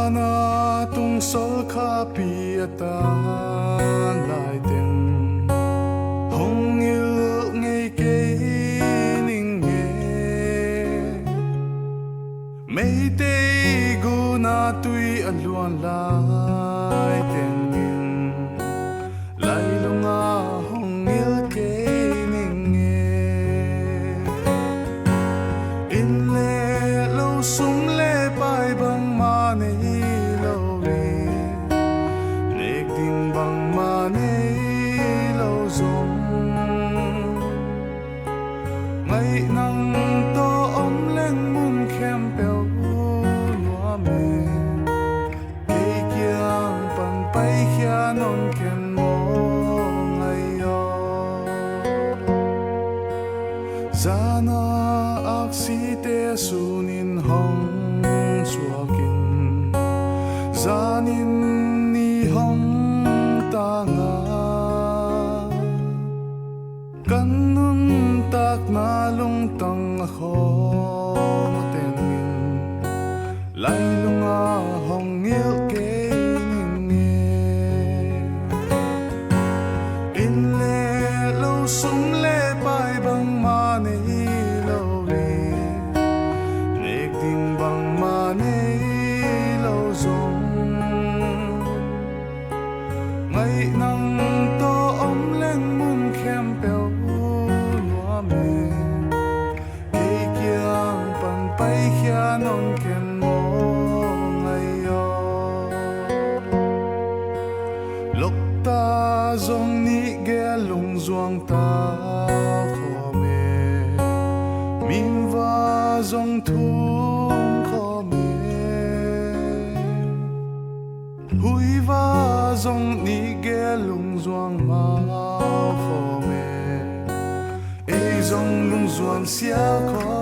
Zana tung sol kha piata lai ten hong il ngei ke ning nge mei te gu na tui aluan lai ten ngin lai lunga hong il ke ning nge in le lo sum le pai bang ma nei lo we nek ding bang ma nei lo zong ngai nang to om leng mun khem pel lua me ke kyang pan pai khia non ken mo ngai yo zana aksi te sunin hong suakin zanin ni hong tanga kanun tak na lung tang ako tengin lai lunga hong il ke in le lo sum le pai bang ma nei lo we nek ding bang ma nei lo zong ngai nang to om leng mun khem pel lua me ke kyang pan pai khia non ken mo ngai yo lok ta zong ni ge lung zuang ta kho me min va zong thung kho me hui va zong ni ge lung zuang ma kho me e zong lung zuang sia kho